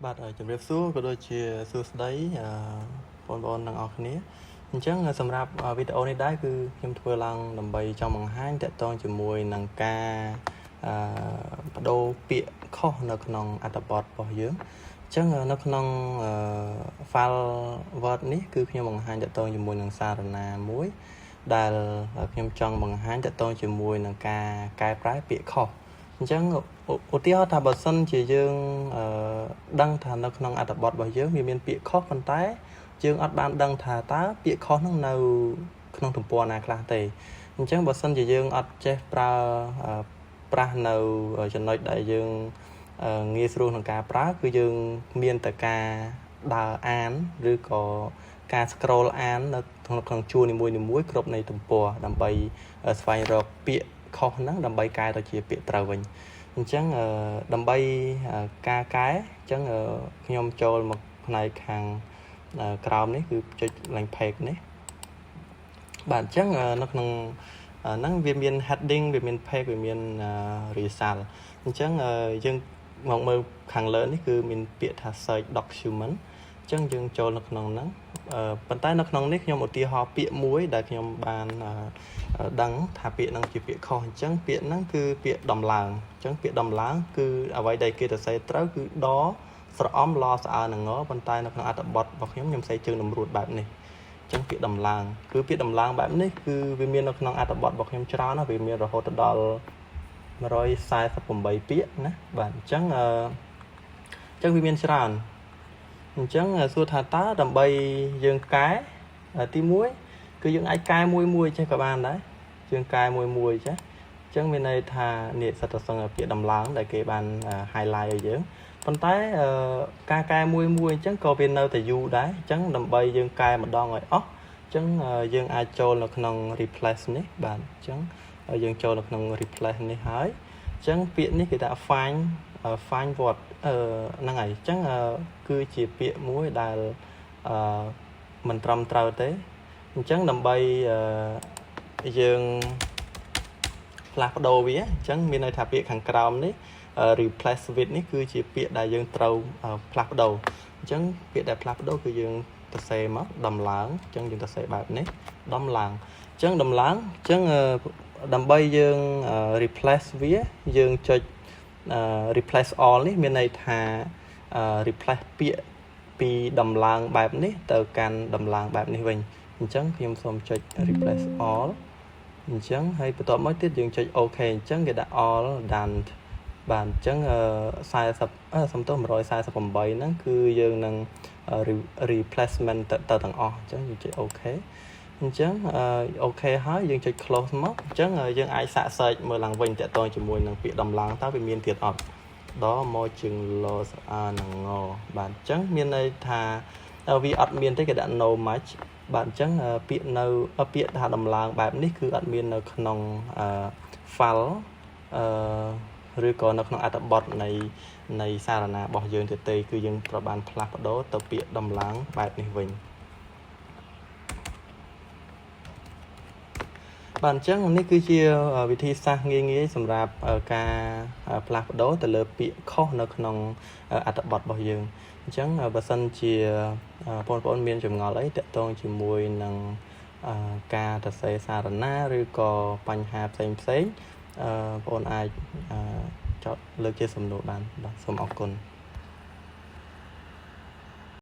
បាទជំរាបសួរក៏ដូចជាសួស្តីបងប្អូនទាំងអស់គ្នាអញ្ចឹងសម្រាប់វីដេអូនេះដែរគឺខ្ញុំធ្វើឡើងដើម្បីចង់បង្ហាញតាក់ទងជាមួយនឹងការបដូរពាក្យខុសនៅក្នុងអត្ថបទរបស់យើងអញ្ចឹងនៅក្នុង file Word នេះគឺខ្ញុំបង្ហាញតាក់ទងជាមួយនឹងសារណាមួយដែលខ្ញុំចង់បង្ហាញតាក់ទងជាមួយនឹងការកែប្រែពាក្យខុសអញ្ចឹងឧទាហរណ៍ថាបើសិនជាយើងដឹងថានៅក្នុងអត្ថបទរបស់យើងវាមានពាក្យខុសប៉ុន្តែយើងអត់បានដឹងថាតើពាក្យខុសហ្នឹងនៅក្នុងទំព័រណាខ្លះទេអញ្ចឹងបើសិនជាយើងអត់ចេះប្រើប្រាស់នៅចំណុចដែលយើងងាយស្រួលក្នុងការប្រើគឺយើងមានតែការដើរអានឬក៏ការ scroll អាននៅក្នុងជួរនីមួយៗគ្រប់នៃទំព័រដើម្បីស្វែងរកពាក្យខុសហ្នឹងដើម្បីកែទៅជាពាក្យត្រូវវិញអញ្ចឹងដើម្បីការកែអញ្ចឹងខ្ញុំចូលមកផ្នែកខាងក្រោមនេះគឺចុច link page នេះបាទអញ្ចឹងនៅក្នុងហ្នឹងវាមាន heading វាមាន page វាមាន result អញ្ចឹងយើងមកមើលខាងលើនេះគឺមានពាក្យថា search document អញ្ចឹងយើងចូលនៅក្នុងហ្នឹងប៉ុន្តែនៅក្នុងនេះខ្ញុំឧទាហរណ៍ពាក្យមួយដែលខ្ញុំបានដឹងថាពាក្យហ្នឹងជាពាក្យខុសអញ្ចឹងពាក្យហ្នឹងគឺពាក្យដំឡើងអញ្ចឹងពាក្យដំឡើងគឺអ្វីដែលគេសរសេរត្រូវគឺដស្រអមលស្អើនឹងងប៉ុន្តែនៅក្នុងអត្ថបទរបស់ខ្ញុំសេជើងតម្រួតបែបនេះអញ្ចឹងពាក្យដំឡើងគឺពាក្យដំឡើងបែបនេះគឺវាមាននៅក្នុងអត្ថបទរបស់ខ្ញុំច្រើនណាស់វាមានរហូតដល់148ពាក្យណាបាទអញ្ចឹងវាមានច្រើនអញ្ចឹងសួរថាតើដើម្បីយើងកែទី1គឺយើងអាចកែមួយចេះក៏បានដែរយើងកែមួយចេះអញ្ចឹងមានន័យថានេះសិតតែសឹងពាក្យដំឡើងដែលគេបាន highlight ឲ្យយើងប៉ុន្តែការកែមួយអញ្ចឹងក៏វានៅតែយូរដែរអញ្ចឹងដើម្បីយើងកែម្ដងឲ្យអស់អញ្ចឹងយើងអាចចូលនៅក្នុង replace នេះបាទអញ្ចឹងយើងចូលនៅក្នុង replace នេះហើយអញ្ចឹងពាក្យនេះគេថា find what ហ្នឹងហើយអញ្ចឹងគឺជាពាក្យមួយដែលមិនត្រឹមត្រូវទេអញ្ចឹងដើម្បីយើងផ្លាស់ប្ដូរវាអញ្ចឹងមានន័យថាពាក្យខាងក្រោមនេះreplace with នេះគឺជាពាក្យដែលយើងត្រូវផ្លាស់ប្ដូរអញ្ចឹងពាក្យដែលផ្លាស់ប្ដូរគឺយើងសរសេរមកដំឡើងអញ្ចឹងយើងសរសេរបែបនេះដំឡើងអញ្ចឹងដំឡើងអញ្ចឹងដើម្បីយើង replace វាយើងចុចreplace all នេះមានន័យថា replace ពាក្យពីដំឡើងបែបនេះទៅកាន់ដំឡើងបែបនេះវិញអញ្ចឹងខ្ញុំសូមចុច replace all អញ្ចឹងហើយបន្ទាប់មកទៀតយើងចុច OK អញ្ចឹងគេដាក់ all done បាទអញ្ចឹងសំទោស148ហ្នឹងគឺយើងនឹង replacement ទៅទាំងអស់អញ្ចឹងយើងចុច OK អញ្ចឹងអូខេហើយយើងចុច close មកអញ្ចឹងយើងអាចសាក search មើលឡើងវិញតាក់ទងជាមួយនឹងពាក្យដំឡើងតើវាមានទៀតអត់ដល់មកជាងលស្អានឹងងបាទអញ្ចឹងមានន័យថាវាអត់មានទេគេដាក់ no match បាទអញ្ចឹងពាក្យថាដំឡើងបែបនេះគឺអត់មាននៅក្នុង file ឬក៏នៅក្នុងអត្ថបទនៃសារណារបស់យើងទេគឺយើងត្រូវបានផ្លាស់ប្ដូរទៅពាក្យដំឡើងបែបនេះវិញបាទអញ្ចឹងនេះគឺជាវិធីសាស្ត្រងាយសម្រាប់ការផ្លាស់ប្ដូរទៅលើពាក្យខុសនៅក្នុងអត្ថបទរបស់យើងអញ្ចឹងបើសិនជាបងប្អូនមានចម្ងល់អីតាក់ទងជាមួយនឹងការសរសេរសារណាឬក៏បញ្ហាផ្សេងបងប្អូនអាចចោទលើកជាសំណួរបានបាទសូមអរគុណ